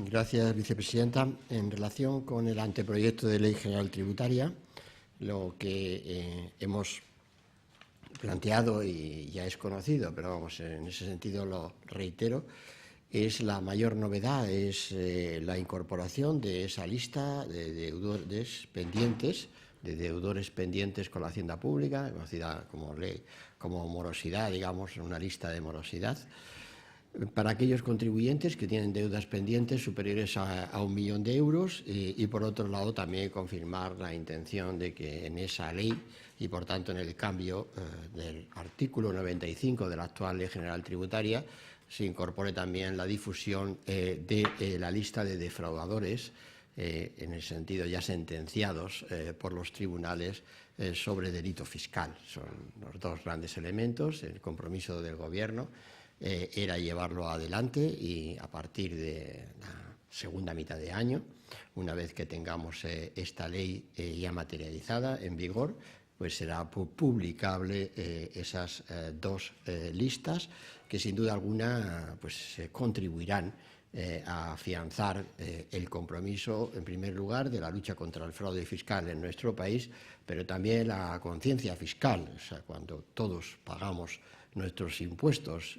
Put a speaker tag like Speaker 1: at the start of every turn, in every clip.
Speaker 1: Gracias, vicepresidenta. En relación con el anteproyecto de Ley General Tributaria, lo que hemos planteado y ya es conocido, pero vamos, en ese sentido lo reitero, es la mayor novedad, es la incorporación de esa lista de deudores pendientes con la Hacienda Pública, conocida como morosidad, digamos, una lista de morosidad, para aquellos contribuyentes que tienen deudas pendientes superiores a 1 millón de euros y, por otro lado, también confirmar la intención de que en esa ley y, por tanto, en el cambio del artículo 95 de la actual Ley General Tributaria se incorpore también la difusión de la lista de defraudadores, en el sentido ya sentenciados por los tribunales sobre delito fiscal. Son los dos grandes elementos. El compromiso del Gobierno era llevarlo adelante y a partir de la segunda mitad de año, una vez que tengamos esta ley ya materializada, en vigor, pues será publicable esas dos listas que sin duda alguna pues contribuirán a afianzar el compromiso, en primer lugar, de la lucha contra el fraude fiscal en nuestro país, pero también la conciencia fiscal. O sea, cuando todos pagamos nuestros impuestos,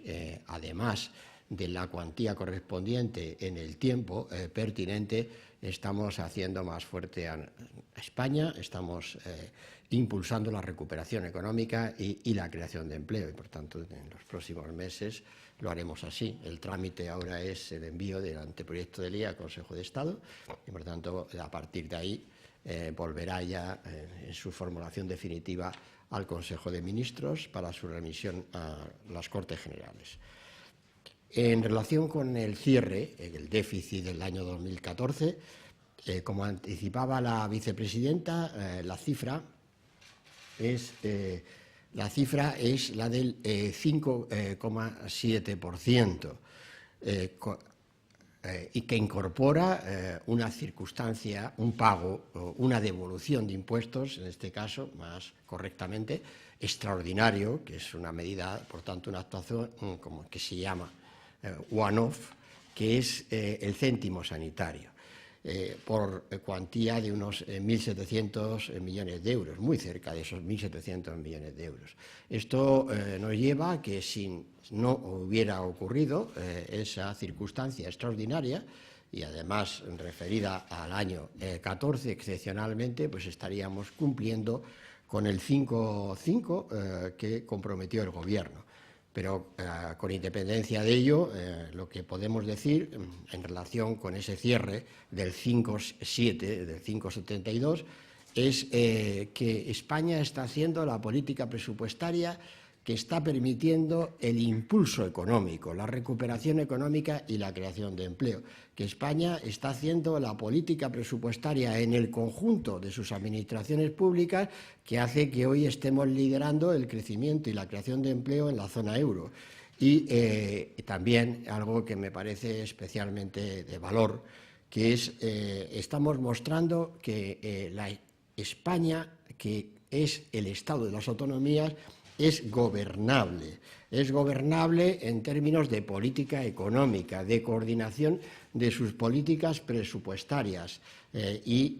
Speaker 1: además de la cuantía correspondiente en el tiempo pertinente, estamos haciendo más fuerte a España, estamos impulsando la recuperación económica y la creación de empleo. Y, por tanto, en los próximos meses lo haremos así. El trámite ahora es el envío del anteproyecto de ley al Consejo de Estado y, por tanto, a partir de ahí volverá ya en su formulación definitiva al Consejo de Ministros para su remisión a las Cortes Generales. En relación con el cierre, el déficit del año 2014, como anticipaba la vicepresidenta, la cifra es la del 5,7%, y que incorpora una circunstancia, un pago, una devolución de impuestos, en este caso, más correctamente, extraordinario, que es una medida, por tanto, una actuación como que se llama one-off, que es el céntimo sanitario, por cuantía de unos 1.700 millones de euros, muy cerca de esos 1.700 millones de euros. Esto nos lleva a que si no hubiera ocurrido esa circunstancia extraordinaria y además referida al año 14 excepcionalmente, pues estaríamos cumpliendo con el 5,5 que comprometió el Gobierno. Pero con independencia de ello, lo que podemos decir en relación con ese cierre del 5,7, del 5,72, es que España está haciendo la política presupuestaria que está permitiendo el impulso económico, la recuperación económica y la creación de empleo, que España está haciendo la política presupuestaria en el conjunto de sus administraciones públicas que hace que hoy estemos liderando el crecimiento y la creación de empleo en la zona euro. Y también algo que me parece especialmente de valor, que es estamos mostrando que la España, que es el Estado de las autonomías, es gobernable en términos de política económica, de coordinación de sus políticas presupuestarias y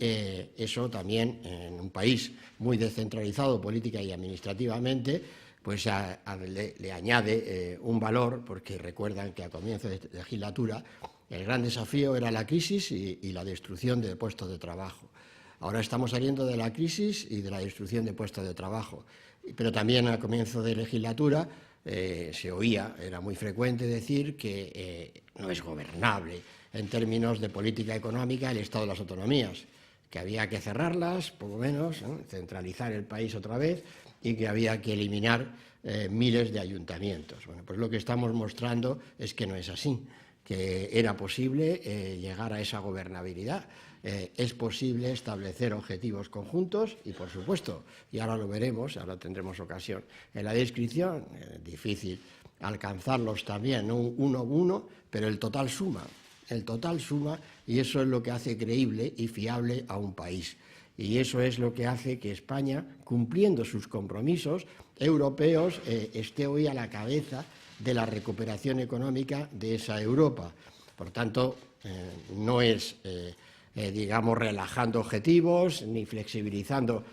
Speaker 1: eso también en un país muy descentralizado política y administrativamente pues le añade un valor, porque recuerdan que a comienzo de legislatura el gran desafío era la crisis y la destrucción de puestos de trabajo. Ahora estamos saliendo de la crisis y de la destrucción de puestos de trabajo, pero también a comienzo de legislatura se oía, era muy frecuente decir que no es gobernable en términos de política económica el Estado de las autonomías, que había que cerrarlas, poco menos, ¿no?, centralizar el país otra vez y que había que eliminar miles de ayuntamientos. Bueno, pues lo que estamos mostrando es que no es así, que era posible llegar a esa gobernabilidad. Es posible establecer objetivos conjuntos y, por supuesto, y ahora lo veremos, ahora tendremos ocasión en la descripción, difícil alcanzarlos también, no uno a uno, pero el total suma, y eso es lo que hace creíble y fiable a un país. Y eso es lo que hace que España, cumpliendo sus compromisos europeos, esté hoy a la cabeza de la recuperación económica de esa Europa. Por tanto, no es, digamos, relajando objetivos ni flexibilizando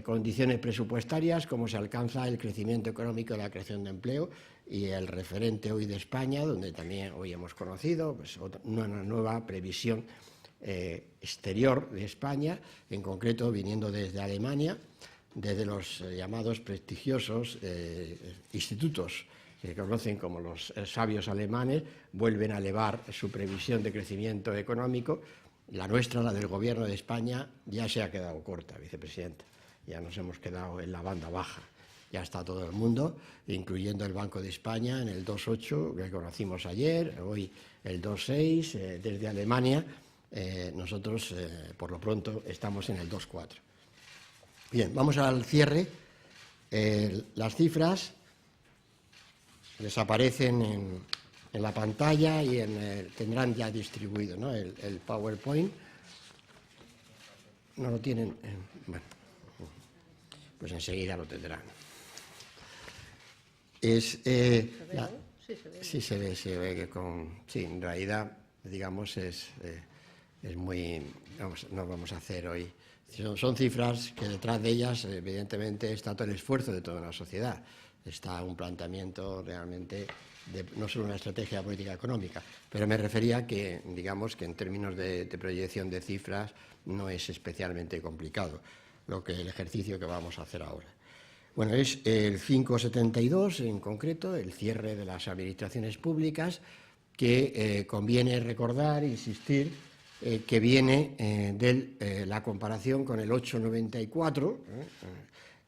Speaker 1: condiciones presupuestarias como se alcanza el crecimiento económico y la creación de empleo. Y el referente hoy de España, donde también hoy hemos conocido pues, una nueva previsión exterior de España, en concreto viniendo desde Alemania, desde los llamados prestigiosos institutos que conocen como los sabios alemanes, vuelven a elevar su previsión de crecimiento económico. La nuestra, la del Gobierno de España, ya se ha quedado corta, vicepresidenta. Ya nos hemos quedado en la banda baja. Ya está todo el mundo, incluyendo el Banco de España, en el 2,8, que conocimos ayer, hoy el 2,6, desde Alemania. Nosotros, por lo pronto, estamos en el 2,4. Bien, vamos al cierre. Las cifras les aparecen en la pantalla y tendrán ya distribuido, ¿no?, el PowerPoint. ¿No lo tienen? Bueno, pues enseguida lo tendrán. Sí se ve que sí, en realidad, digamos, es muy... no vamos a hacer hoy... Son cifras que detrás de ellas, evidentemente, está todo el esfuerzo de toda la sociedad. Está un planteamiento realmente de no solo una estrategia política económica, pero me refería que, digamos, que en términos de proyección de cifras no es especialmente complicado el ejercicio que vamos a hacer ahora. Bueno, es el 572 en concreto, el cierre de las administraciones públicas, que conviene recordar, insistir, que viene de la comparación con el 894,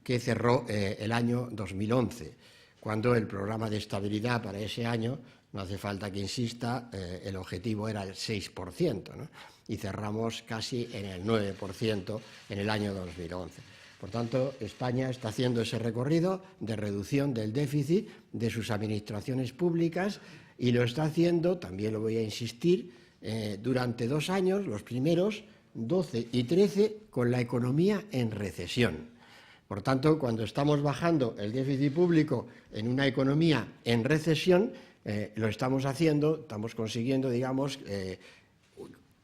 Speaker 1: que cerró el año 2011, cuando el programa de estabilidad para ese año, no hace falta que insista, el objetivo era el 6%, ¿no? Y cerramos casi en el 9% en el año 2011. Por tanto, España está haciendo ese recorrido de reducción del déficit de sus administraciones públicas y lo está haciendo, también lo voy a insistir, durante 2 años, los primeros, 12 y 13, con la economía en recesión. Por tanto, cuando estamos bajando el déficit público en una economía en recesión, lo estamos haciendo, estamos consiguiendo, digamos,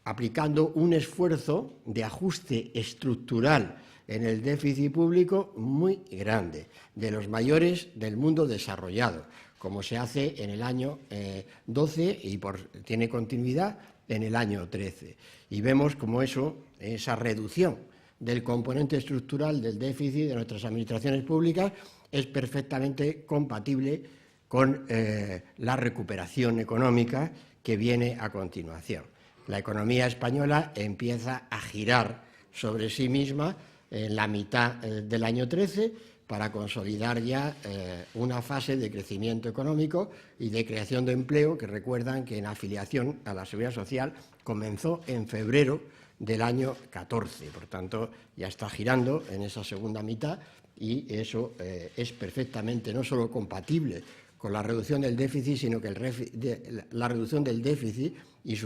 Speaker 1: aplicando un esfuerzo de ajuste estructural en el déficit público muy grande, de los mayores del mundo desarrollado, como se hace en el año 12 y tiene continuidad en el año 13. Y vemos como esa reducción del componente estructural del déficit de nuestras administraciones públicas es perfectamente compatible con la recuperación económica que viene a continuación. La economía española empieza a girar sobre sí misma en la mitad del año 13 para consolidar ya una fase de crecimiento económico y de creación de empleo que recuerdan que en afiliación a la Seguridad Social comenzó en febrero del año 14. Por tanto, ya está girando en esa segunda mitad y eso es perfectamente no solo compatible con la reducción del déficit, sino que la reducción del déficit y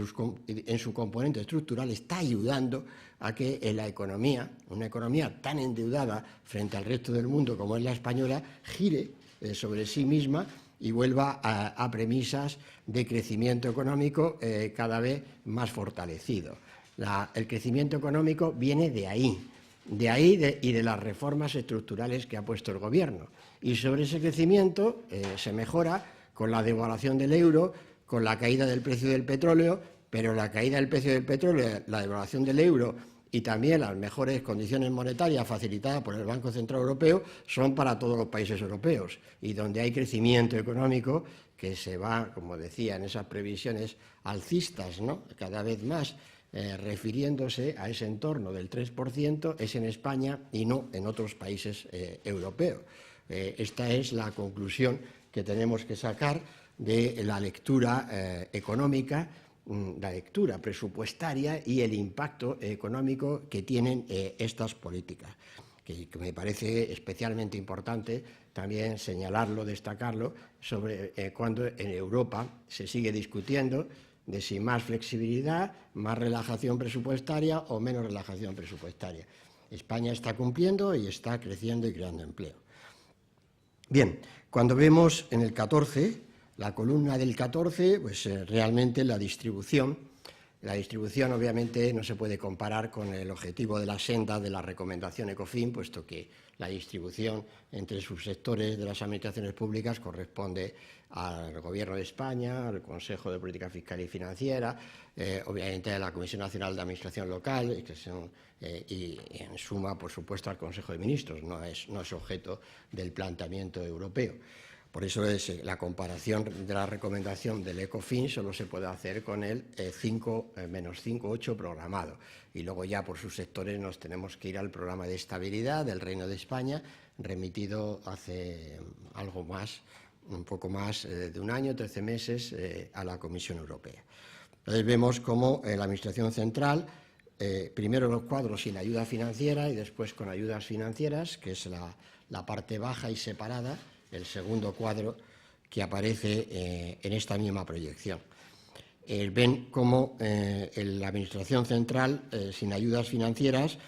Speaker 1: en su componente estructural está ayudando a que la economía, una economía tan endeudada frente al resto del mundo como es la española, gire sobre sí misma y vuelva a premisas de crecimiento económico cada vez más fortalecido. El crecimiento económico viene de ahí y de las reformas estructurales que ha puesto el Gobierno. Y sobre ese crecimiento se mejora con la devaluación del euro, con la caída del precio del petróleo, pero la caída del precio del petróleo, la devaluación del euro y también las mejores condiciones monetarias facilitadas por el Banco Central Europeo son para todos los países europeos. Y donde hay crecimiento económico, que se va, como decía, en esas previsiones alcistas, ¿no?, cada vez más, refiriéndose a ese entorno del 3%, es en España y no en otros países europeos. Esta es la conclusión que tenemos que sacar de la lectura económica, la lectura presupuestaria y el impacto económico que tienen estas políticas, que me parece especialmente importante también señalarlo, destacarlo, sobre cuando en Europa se sigue discutiendo de si más flexibilidad, más relajación presupuestaria o menos relajación presupuestaria. España está cumpliendo y está creciendo y creando empleo. Bien, cuando vemos en el 14, la columna del 14, pues realmente la distribución La distribución, obviamente, no se puede comparar con el objetivo de la senda de la recomendación ECOFIN, puesto que la distribución entre subsectores de las administraciones públicas corresponde al Gobierno de España, al Consejo de Política Fiscal y Financiera, obviamente a la Comisión Nacional de Administración Local y, en suma, por supuesto, al Consejo de Ministros. No es objeto del planteamiento europeo. Por eso la comparación de la recomendación del ECOFIN solo se puede hacer con el 5-5-8 programado. Y luego ya por sus sectores nos tenemos que ir al programa de estabilidad del Reino de España, remitido hace algo más, un poco más de un año, 13 meses, a la Comisión Europea. Entonces vemos cómo la Administración Central, primero los cuadros sin ayuda financiera y después con ayudas financieras, que es la parte baja y separada, el segundo cuadro que aparece en esta misma proyección. Ven cómo la Administración Central, sin ayudas financieras,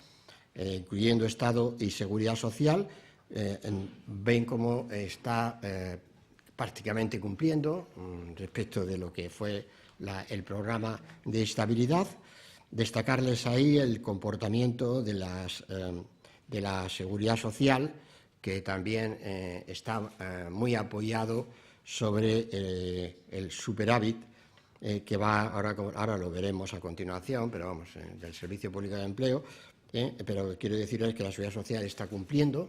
Speaker 1: incluyendo Estado y Seguridad Social, ven cómo está prácticamente cumpliendo respecto de lo que fue el programa de estabilidad. Destacarles ahí el comportamiento de la Seguridad Social, que también está muy apoyado sobre el superávit que va, ahora lo veremos a continuación, pero vamos, del Servicio Público de Empleo, pero quiero decirles que la Seguridad Social está cumpliendo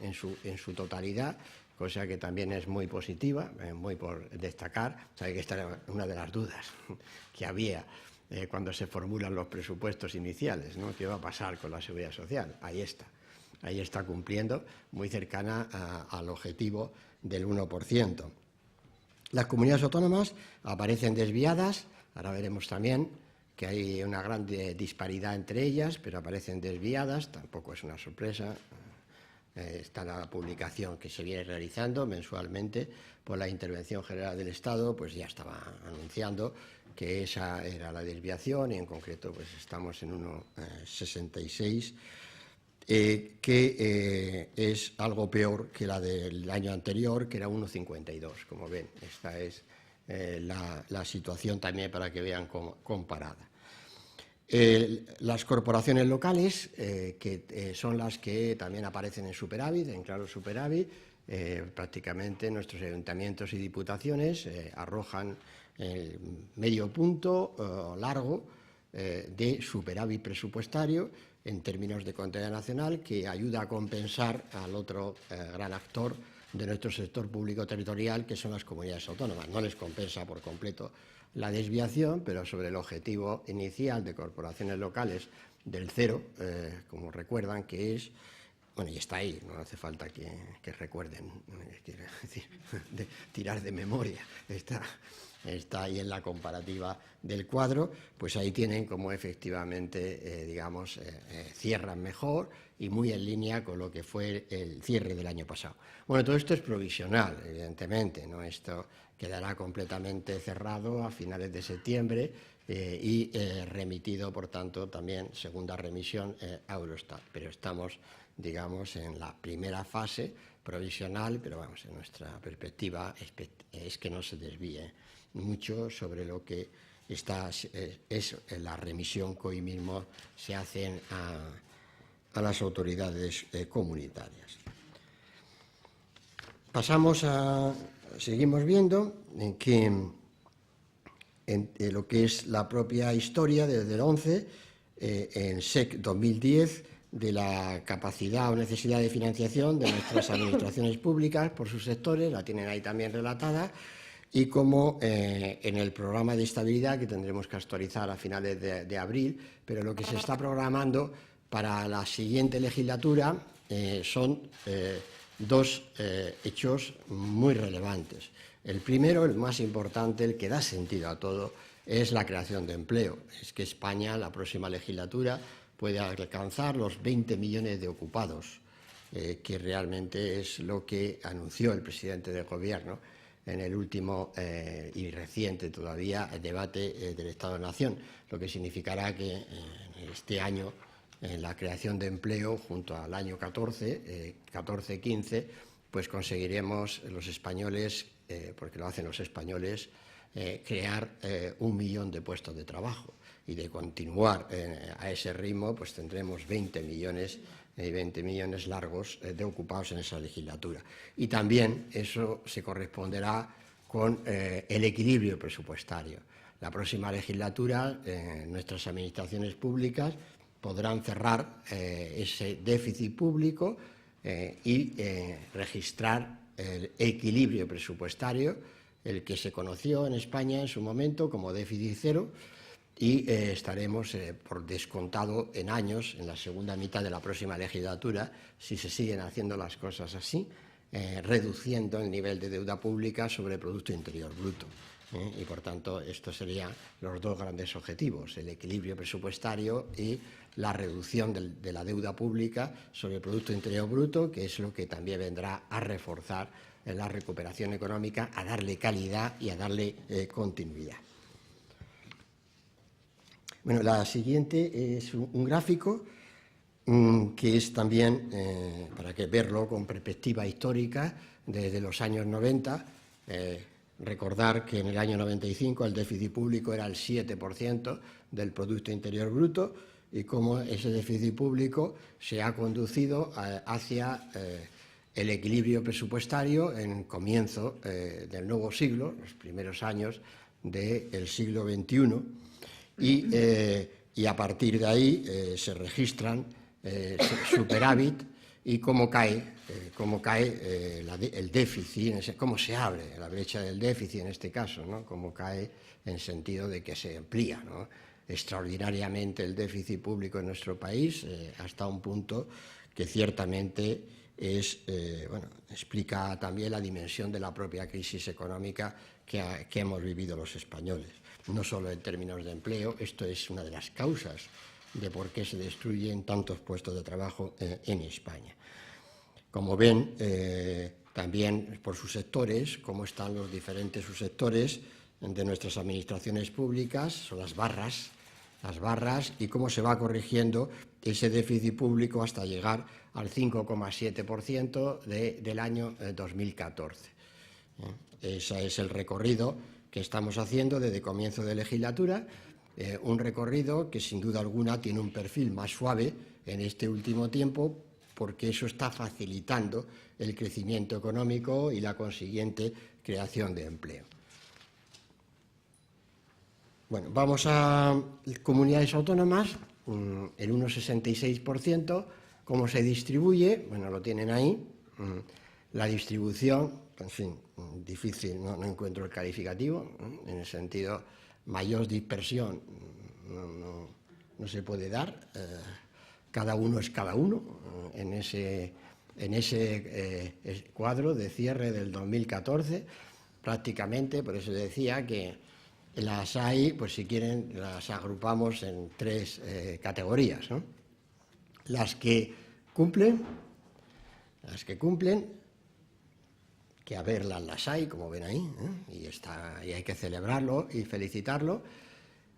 Speaker 1: en su totalidad, cosa que también es muy positiva, muy por destacar. Sabe que esta era una de las dudas que había cuando se formulan los presupuestos iniciales, ¿no? ¿Qué va a pasar con la Seguridad Social? Ahí está cumpliendo, muy cercana al objetivo del 1%. Las comunidades autónomas aparecen desviadas, ahora veremos también que hay una gran disparidad entre ellas, pero aparecen desviadas, tampoco es una sorpresa. Está la publicación que se viene realizando mensualmente por la Intervención General del Estado, pues ya estaba anunciando que esa era la desviación y en concreto pues estamos en 1,66, que es algo peor que la del año anterior, que era 1,52. Como ven, esta es la situación también para que vean comparada. Las corporaciones locales, que son las que también aparecen en superávit, en claro superávit, prácticamente nuestros ayuntamientos y diputaciones arrojan el medio punto largo de superávit presupuestario en términos de contabilidad nacional, que ayuda a compensar al otro gran actor de nuestro sector público territorial, que son las comunidades autónomas. No les compensa por completo la desviación, pero sobre el objetivo inicial de corporaciones locales del 0, como recuerdan, que es, bueno, y está ahí, no hace falta que recuerden, quiero decir, tirar de memoria, está ahí en la comparativa del cuadro, pues ahí tienen como efectivamente, cierran mejor y muy en línea con lo que fue el cierre del año pasado. Bueno, todo esto es provisional, evidentemente, ¿no? Esto quedará completamente cerrado a finales de septiembre y remitido, por tanto, también segunda remisión a Eurostat. Pero estamos, digamos, en la primera fase provisional, pero vamos, en nuestra perspectiva es que no se desvíe mucho sobre lo que es la remisión que hoy mismo se hacen a las autoridades comunitarias. Seguimos viendo que en lo que es la propia historia desde el 11, en SEC 2010, de la capacidad o necesidad de financiación de nuestras administraciones públicas por sus sectores, la tienen ahí también relatada, y como en el programa de estabilidad, que tendremos que actualizar a finales de abril, pero lo que se está programando para la siguiente legislatura son dos hechos muy relevantes. El primero, el más importante, el que da sentido a todo, es la creación de empleo. Es que España, la próxima legislatura, puede alcanzar los 20 millones de ocupados, que realmente es lo que anunció el presidente del Gobierno en el último y reciente todavía debate del Estado-Nación, lo que significará que este año la creación de empleo junto al año 14-15, pues conseguiremos los españoles, porque lo hacen los españoles, crear 1 millón de puestos de trabajo. Y de continuar a ese ritmo, pues tendremos 20 millones largos de ocupados en esa legislatura. Y también eso se corresponderá con el equilibrio presupuestario. La próxima legislatura, nuestras administraciones públicas podrán cerrar ese déficit público y registrar el equilibrio presupuestario, el que se conoció en España en su momento como déficit cero, y estaremos por descontado en años, en la segunda mitad de la próxima legislatura, si se siguen haciendo las cosas así, reduciendo el nivel de deuda pública sobre el Producto Interior Bruto. Y, por tanto, estos serían los dos grandes objetivos, el equilibrio presupuestario y la reducción de la deuda pública sobre el Producto Interior Bruto, que es lo que también vendrá a reforzar la recuperación económica, a darle calidad y a darle continuidad. Bueno, la siguiente es un gráfico que es también, para que verlo con perspectiva histórica, desde los años 90, recordar que en el año 95 el déficit público era el 7% del Producto Interior Bruto y cómo ese déficit público se ha conducido hacia el equilibrio presupuestario en el comienzo del nuevo siglo, los primeros años del siglo XXI. Y a partir de ahí se registran superávit y cómo cae el déficit, cómo se abre la brecha del déficit en este caso, ¿no? Cómo cae en sentido de que se amplía, ¿no?, extraordinariamente el déficit público en nuestro país hasta un punto que ciertamente explica también la dimensión de la propia crisis económica que hemos vivido los españoles. No solo en términos de empleo, esto es una de las causas de por qué se destruyen tantos puestos de trabajo en España. Como ven, también por sus sectores, cómo están los diferentes subsectores de nuestras administraciones públicas, son las barras y cómo se va corrigiendo ese déficit público hasta llegar al 5,7% del año 2014. Ese es el recorrido que estamos haciendo desde comienzo de legislatura, un recorrido que sin duda alguna tiene un perfil más suave en este último tiempo, porque eso está facilitando el crecimiento económico y la consiguiente creación de empleo. Bueno, vamos a comunidades autónomas, el 1,66%, ¿cómo se distribuye? Bueno, lo tienen ahí. La distribución, en fin, difícil, no encuentro el calificativo, en el sentido mayor dispersión no se puede dar, cada uno es cada uno en ese cuadro de cierre del 2014, prácticamente. Por eso decía que las hay, pues si quieren, las agrupamos en tres categorías, ¿no? Las que cumplen, que a verlas las hay, como ven ahí, y hay que celebrarlo y felicitarlo.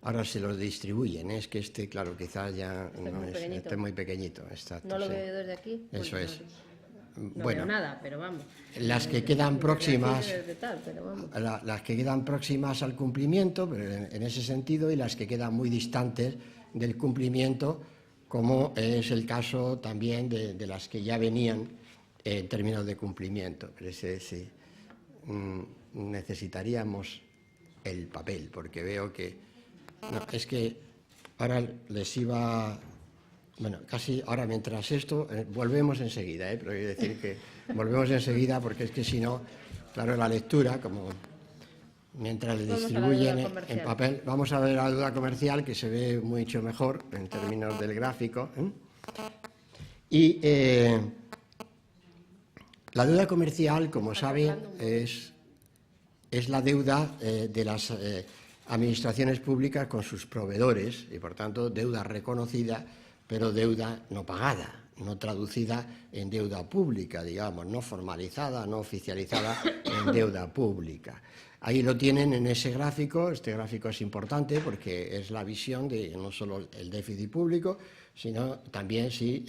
Speaker 1: Ahora se los distribuyen, es que claro, quizás ya esté muy pequeñito. Exacto,
Speaker 2: no lo veo desde aquí.
Speaker 1: Eso es.
Speaker 2: No veo nada, pero vamos.
Speaker 1: Las que quedan próximas, las que quedan próximas al cumplimiento, pero en ese sentido, y las que quedan muy distantes del cumplimiento, como es el caso también de las que ya venían en términos de cumplimiento. Pero sí, necesitaríamos el papel, porque veo que es que ahora les iba. Bueno, casi ahora mientras esto, volvemos enseguida, pero quiero decir que volvemos enseguida porque es que si no, claro, la lectura, como mientras le distribuyen en papel, vamos a ver la deuda comercial, que se ve mucho mejor en términos del gráfico. Y la deuda comercial, como saben, es la deuda de las administraciones públicas con sus proveedores y, por tanto, deuda reconocida, pero deuda no pagada, no traducida en deuda pública, digamos, no formalizada, no oficializada en deuda pública. Ahí lo tienen en ese gráfico. Este gráfico es importante porque es la visión de no solo el déficit público, sino también si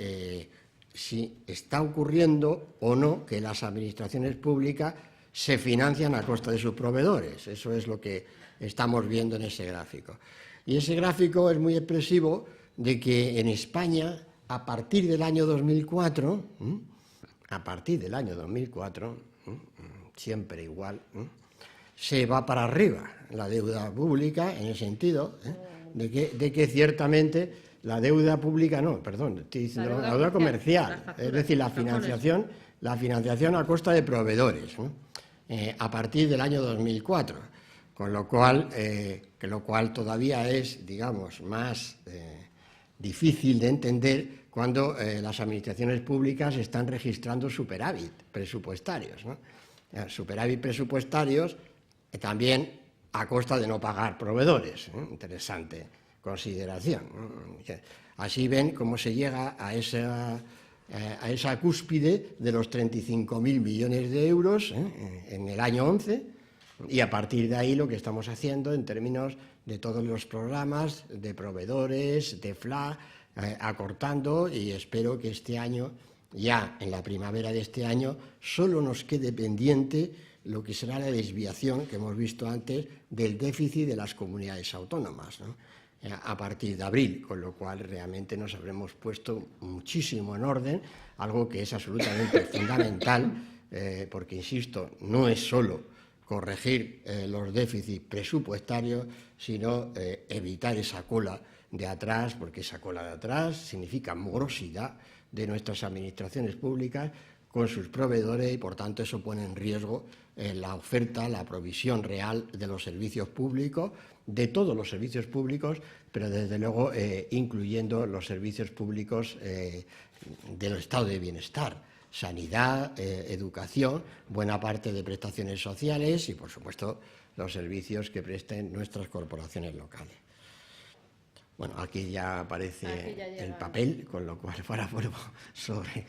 Speaker 1: está ocurriendo o no que las administraciones públicas se financian a costa de sus proveedores. Eso es lo que estamos viendo en ese gráfico. Y ese gráfico es muy expresivo de que en España, a partir del año 2004, siempre igual, se va para arriba la deuda pública, en el sentido de que ciertamente la deuda pública, estoy diciendo la deuda comercial, es decir, la financiación a costa de proveedores, a partir del año 2004, con lo cual todavía es, digamos, más difícil de entender cuando las administraciones públicas están registrando superávit presupuestarios, superávit presupuestarios también a costa de no pagar proveedores. Interesante consideración. Así ven cómo se llega a esa cúspide de los 35.000 millones de euros en el año 11, y a partir de ahí lo que estamos haciendo en términos de todos los programas de proveedores, de FLA, acortando, y espero que este año, ya en la primavera de este año, solo nos quede pendiente lo que será la desviación que hemos visto antes del déficit de las comunidades autónomas, a partir de abril, con lo cual realmente nos habremos puesto muchísimo en orden, algo que es absolutamente fundamental, porque, insisto, no es solo corregir los déficits presupuestarios, sino evitar esa cola de atrás, porque esa cola de atrás significa morosidad de nuestras administraciones públicas con sus proveedores, y por tanto eso pone en riesgo la oferta, la provisión real de los servicios públicos, de todos los servicios públicos, pero desde luego incluyendo los servicios públicos del estado de bienestar, sanidad, educación, buena parte de prestaciones sociales y, por supuesto, los servicios que presten nuestras corporaciones locales. Bueno, aquí ya aparece el papel, con lo cual ahora vuelvo sobre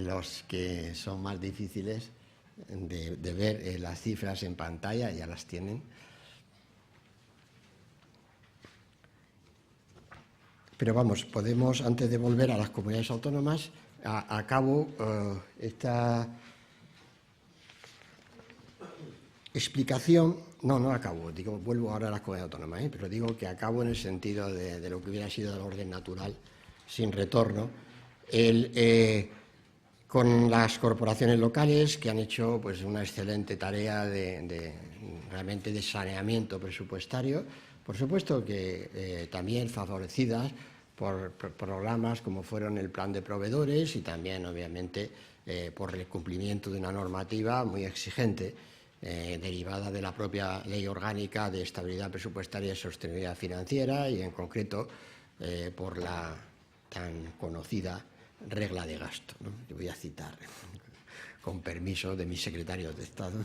Speaker 1: los que son más difíciles de ver las cifras en pantalla, ya las tienen. Pero vamos, podemos, antes de volver a las comunidades autónomas, acabo esta explicación. No acabo, vuelvo ahora a las comunidades autónomas, pero digo que acabo en el sentido de lo que hubiera sido el orden natural, sin retorno, con las corporaciones locales, que han hecho pues una excelente tarea realmente de saneamiento presupuestario, por supuesto que también favorecidas por programas como fueron el plan de proveedores y también, obviamente, por el cumplimiento de una normativa muy exigente derivada de la propia Ley Orgánica de Estabilidad Presupuestaria y Sostenibilidad Financiera, y en concreto por la tan conocida regla de gasto, que voy a citar con permiso de mis secretarios de Estado,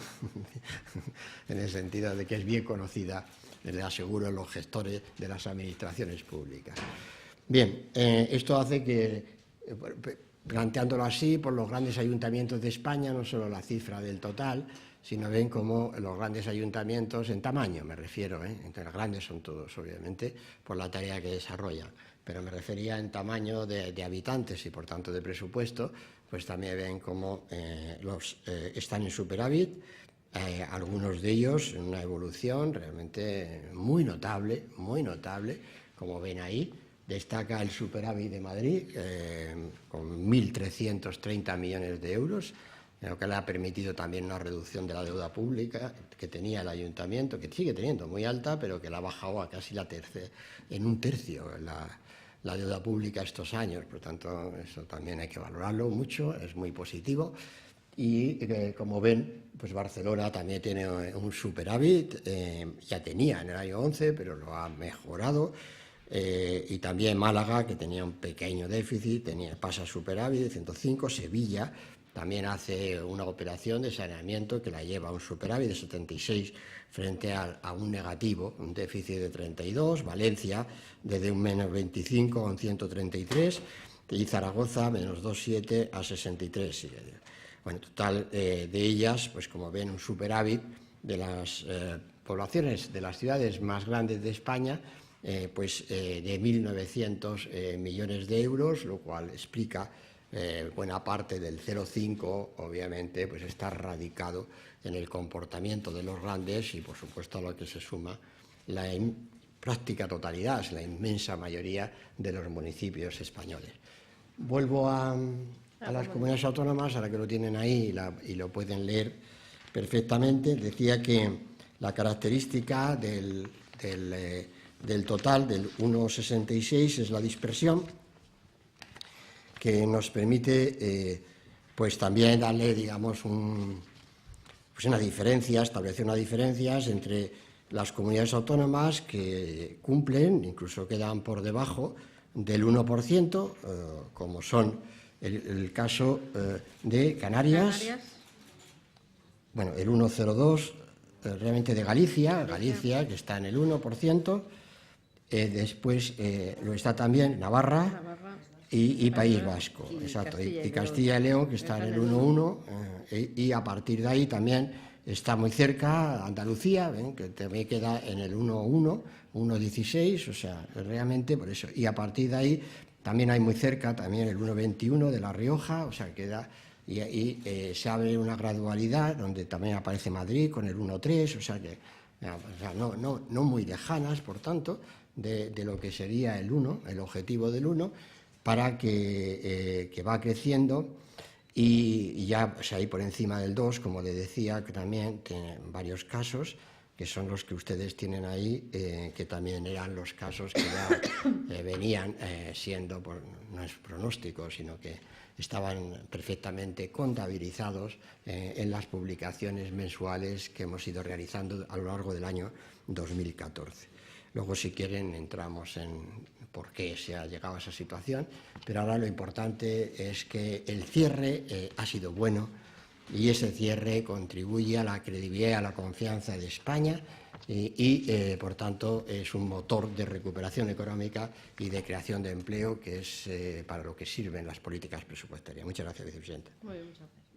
Speaker 1: en el sentido de que es bien conocida, le aseguro, a los gestores de las administraciones públicas. Bien, esto hace que, planteándolo así, por los grandes ayuntamientos de España, no solo la cifra del total, sino ven como los grandes ayuntamientos, en tamaño me refiero, entre los grandes son todos, obviamente, por la tarea que desarrollan, pero me refería en tamaño de habitantes y, por tanto, de presupuesto, pues también ven cómo están en superávit, algunos de ellos en una evolución realmente muy notable, como ven ahí. Destaca el superávit de Madrid, con 1.330 millones de euros, lo que le ha permitido también una reducción de la deuda pública que tenía el ayuntamiento, que sigue teniendo muy alta, pero que la ha bajado a casi en un tercio la deuda pública estos años. Por tanto, eso también hay que valorarlo mucho, es muy positivo. Y como ven, pues Barcelona también tiene un superávit, ya tenía en el año 11, pero lo ha mejorado. Y también Málaga, que tenía un pequeño déficit, pasa superávit de 105. Sevilla también hace una operación de saneamiento que la lleva a un superávit de 76 frente a un negativo, un déficit de 32. Valencia, desde un menos 25 a un 133. Y Zaragoza, menos 2,7 a 63. Bueno, total de ellas, pues como ven, un superávit de las poblaciones de las ciudades más grandes de España, de 1.900 millones de euros, lo cual explica buena parte del 0,5 obviamente pues está radicado en el comportamiento de los grandes y por supuesto a lo que se suma la práctica totalidad, la inmensa mayoría de los municipios españoles. Vuelvo a las comunidades autónomas, ahora que lo tienen ahí y lo pueden leer perfectamente. Decía que la característica del total, del 1,66, es la dispersión, que nos permite pues también darle, digamos, una diferencia, establecer unas diferencias entre las comunidades autónomas que cumplen, incluso quedan por debajo del 1%, como son el caso de Canarias, bueno, el 1,02%, realmente de Galicia, que está en el 1%, después lo está también Navarra y País Vasco, exacto, y Castilla y León, que está en el 1,1%, y a partir de ahí también está muy cerca Andalucía, que también queda en el 1,1%, 1,16%, o sea, realmente por eso. Y a partir de ahí también hay muy cerca también el 1,21% de La Rioja, o sea, queda... Y se abre una gradualidad donde también aparece Madrid con el 1,3%, o sea, que no muy lejanas, por tanto, de lo que sería el 1, el objetivo del 1, para que va creciendo y ya pues, ahí por encima del 2, como le decía, que también tiene varios casos, que son los que ustedes tienen ahí, que también eran los casos que ya venían siendo, no es pronóstico, sino que estaban perfectamente contabilizados en las publicaciones mensuales que hemos ido realizando a lo largo del año 2014. Luego, si quieren, entramos en por qué se ha llegado a esa situación, pero ahora lo importante es que el cierre ha sido bueno y ese cierre contribuye a la credibilidad y a la confianza de España y por tanto, es un motor de recuperación económica y de creación de empleo, que es para lo que sirven las políticas presupuestarias. Muchas gracias, vicepresidenta.
Speaker 2: Muy bien, muchas gracias.